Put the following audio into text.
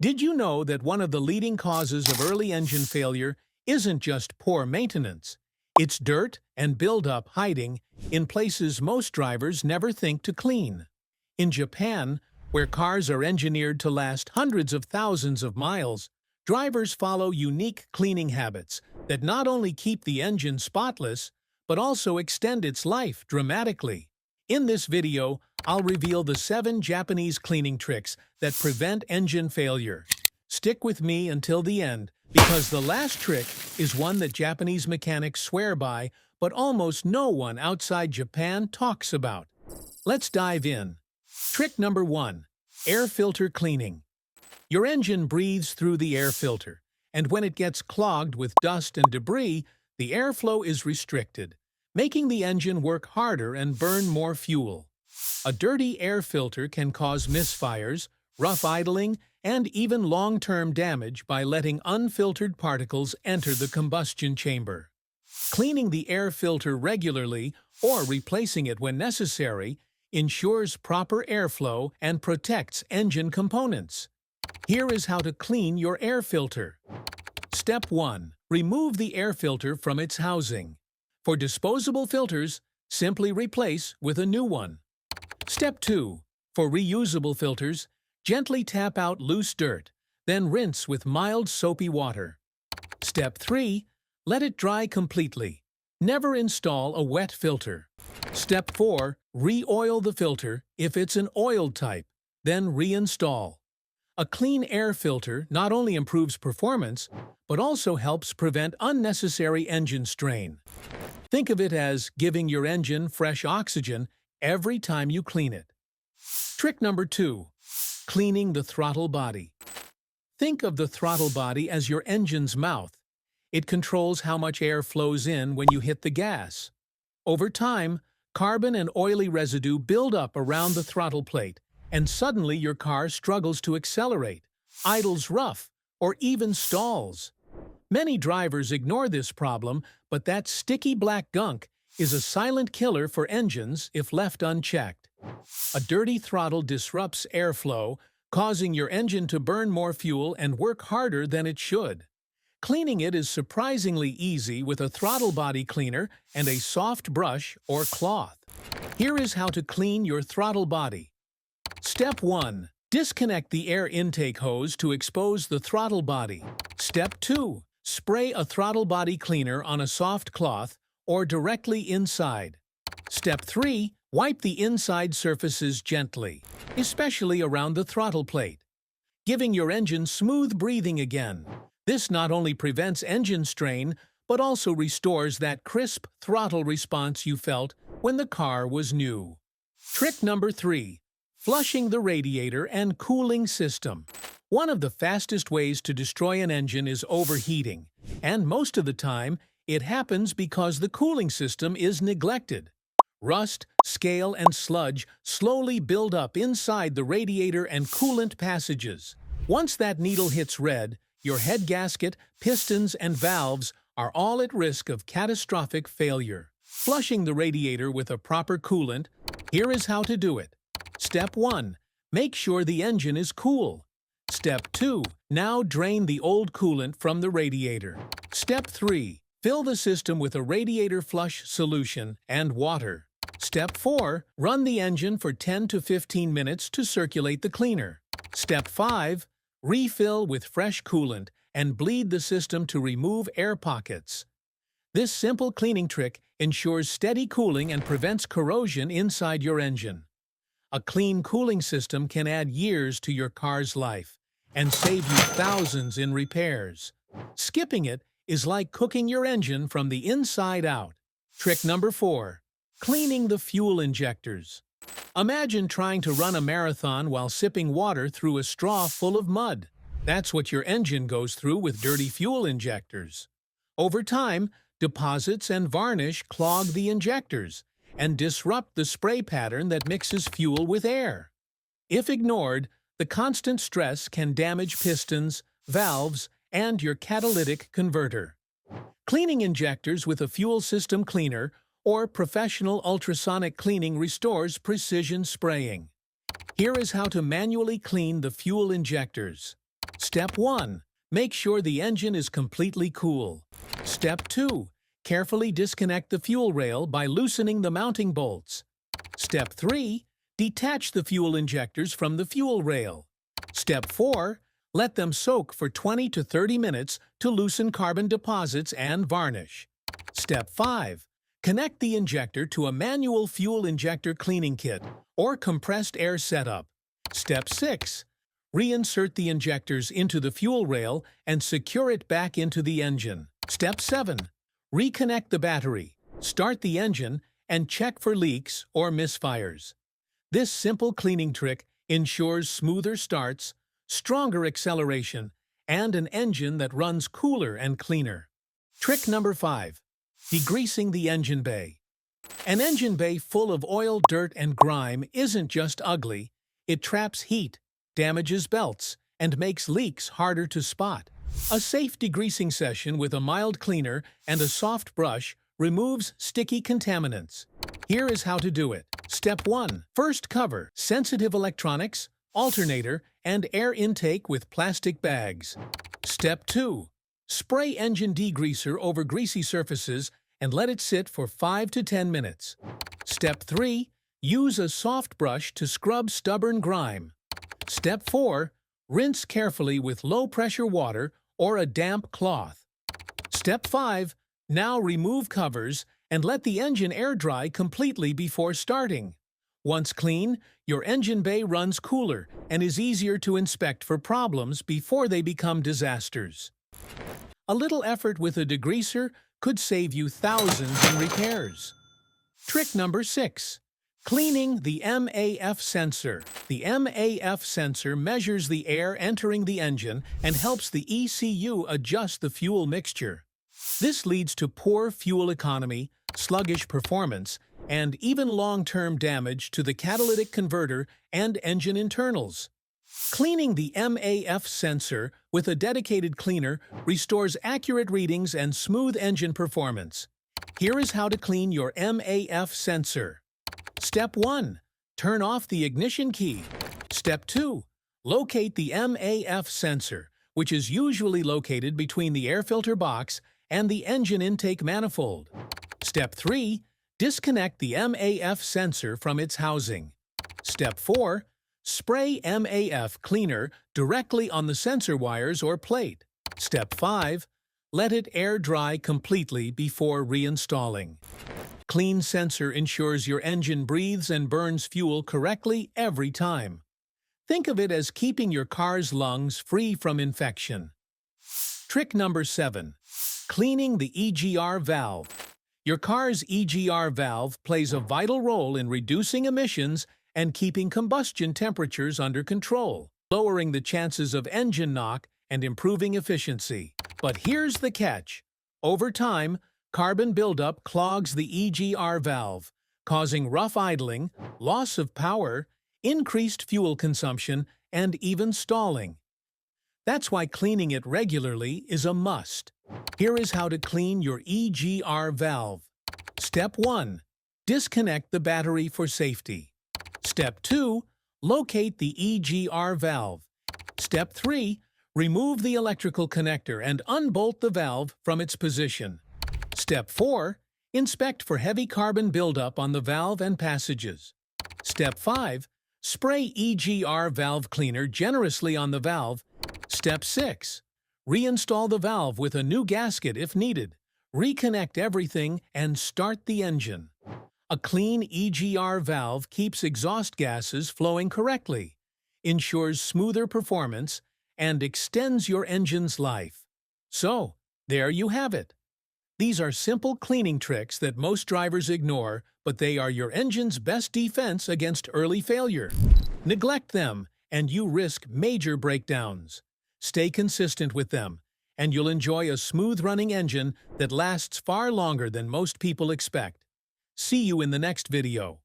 Did you know that one of the leading causes of early engine failure isn't just poor maintenance? It's dirt and buildup hiding in places most drivers never think to clean. In Japan, where cars are engineered to last hundreds of thousands of miles, drivers follow unique cleaning habits that not only keep the engine spotless, but also extend its life dramatically. In this video, I'll reveal the 7 Japanese cleaning tricks that prevent engine failure. Stick with me until the end, because the last trick is one that Japanese mechanics swear by, but almost no one outside Japan talks about. Let's dive in. Trick number 1. Air filter cleaning. Your engine breathes through the air filter, and when it gets clogged with dust and debris, the airflow is restricted, making the engine work harder and burn more fuel. A dirty air filter can cause misfires, rough idling, and even long-term damage by letting unfiltered particles enter the combustion chamber. Cleaning the air filter regularly, or replacing it when necessary, ensures proper airflow and protects engine components. Here is how to clean your air filter. Step 1. Remove the air filter from its housing. For disposable filters, simply replace with a new one. Step 2. For reusable filters, gently tap out loose dirt, then rinse with mild soapy water. Step 3. Let it dry completely. Never install a wet filter. Step 4. Re-oil the filter if it's an oiled type, then reinstall. A clean air filter not only improves performance, but also helps prevent unnecessary engine strain. Think of it as giving your engine fresh oxygen every time you clean it. Trick number 2. Cleaning the throttle body. Think of the throttle body as your engine's mouth. It controls how much air flows in when you hit the gas. Over time, carbon and oily residue build up around the throttle plate, and suddenly your car struggles to accelerate, idles rough, or even stalls. Many drivers ignore this problem, but that sticky black gunk is a silent killer for engines if left unchecked. A dirty throttle disrupts airflow, causing your engine to burn more fuel and work harder than it should. Cleaning it is surprisingly easy with a throttle body cleaner and a soft brush or cloth. Here is how to clean your throttle body. Step 1. Disconnect the air intake hose to expose the throttle body. Step 2. Spray a throttle body cleaner on a soft cloth or directly inside. Step 3. Wipe the inside surfaces gently, especially around the throttle plate, giving your engine smooth breathing again. This not only prevents engine strain, but also restores that crisp throttle response you felt when the car was new. Trick number 3. Flushing the radiator and cooling system. One of the fastest ways to destroy an engine is overheating, and most of the time, it happens because the cooling system is neglected. Rust, scale, and sludge slowly build up inside the radiator and coolant passages. Once that needle hits red, your head gasket, pistons, and valves are all at risk of catastrophic failure. Flushing the radiator with a proper coolant, here is how to do it. Step 1. Make sure the engine is cool. Step 2. Now drain the old coolant from the radiator. Step 3. Fill the system with a radiator flush solution and water. Step 4. Run the engine for 10 to 15 minutes to circulate the cleaner. Step 5. Refill with fresh coolant and bleed the system to remove air pockets. This simple cleaning trick ensures steady cooling and prevents corrosion inside your engine. A clean cooling system can add years to your car's life and save you thousands in repairs. Skipping it is like cooking your engine from the inside out. Trick number 4. Cleaning the fuel injectors. Imagine trying to run a marathon while sipping water through a straw full of mud. That's what your engine goes through with dirty fuel injectors. Over time, deposits and varnish clog the injectors and disrupt the spray pattern that mixes fuel with air. If ignored, the constant stress can damage pistons, valves, and your catalytic converter. Cleaning injectors with a fuel system cleaner or professional ultrasonic cleaning restores precision spraying. Here is how to manually clean the fuel injectors. Step 1. Make sure the engine is completely cool. Step 2. Carefully disconnect the fuel rail by loosening the mounting bolts. Step 3. Detach the fuel injectors from the fuel rail. Step 4. Let them soak for 20 to 30 minutes to loosen carbon deposits and varnish. Step 5. Connect the injector to a manual fuel injector cleaning kit or compressed air setup. Step 6. Reinsert the injectors into the fuel rail and secure it back into the engine. Step 7. Reconnect the battery, start the engine, and check for leaks or misfires. This simple cleaning trick ensures smoother starts, stronger acceleration, and an engine that runs cooler and cleaner. Trick number 5. Degreasing the engine bay. An engine bay full of oil, dirt, and grime isn't just ugly, it traps heat, damages belts, and makes leaks harder to spot. A safe degreasing session with a mild cleaner and a soft brush removes sticky contaminants. Here is how to do it. Step 1. First, cover sensitive electronics, alternator, and air intake with plastic bags. Step 2. Spray engine degreaser over greasy surfaces and let it sit for 5 to 10 minutes. Step 3. Use a soft brush to scrub stubborn grime. Step 4. Rinse carefully with low-pressure water or a damp cloth. Step 5. Now remove covers and let the engine air dry completely before starting. Once clean, your engine bay runs cooler and is easier to inspect for problems before they become disasters. A little effort with a degreaser could save you thousands in repairs. Trick number 6. Cleaning the MAF sensor. The MAF sensor measures the air entering the engine and helps the ECU adjust the fuel mixture. This leads to poor fuel economy, sluggish performance, and even long-term damage to the catalytic converter and engine internals. Cleaning the MAF sensor with a dedicated cleaner restores accurate readings and smooth engine performance. Here is how to clean your MAF sensor. Step 1. Turn off the ignition key. Step 2. Locate the MAF sensor, which is usually located between the air filter box and the engine intake manifold. Step 3. Disconnect the MAF sensor from its housing. Step 4. Spray MAF cleaner directly on the sensor wires or plate. Step 5. Let it air dry completely before reinstalling. Clean sensor ensures your engine breathes and burns fuel correctly every time. Think of it as keeping your car's lungs free from infection. Trick number 7. Cleaning the EGR valve. Your car's EGR valve plays a vital role in reducing emissions and keeping combustion temperatures under control, lowering the chances of engine knock and improving efficiency. But here's the catch. Over time, carbon buildup clogs the EGR valve, causing rough idling, loss of power, increased fuel consumption, and even stalling. That's why cleaning it regularly is a must. Here is how to clean your EGR valve. Step 1. Disconnect the battery for safety. Step 2. Locate the EGR valve. Step 3. Remove the electrical connector and unbolt the valve from its position. Step 4. Inspect for heavy carbon buildup on the valve and passages. Step 5. Spray EGR valve cleaner generously on the valve. Step 6. Reinstall the valve with a new gasket if needed. Reconnect everything and start the engine. A clean EGR valve keeps exhaust gases flowing correctly, ensures smoother performance, and extends your engine's life. So, there you have it. These are simple cleaning tricks that most drivers ignore, but they are your engine's best defense against early failure. Neglect them, and you risk major breakdowns. Stay consistent with them, and you'll enjoy a smooth-running engine that lasts far longer than most people expect. See you in the next video.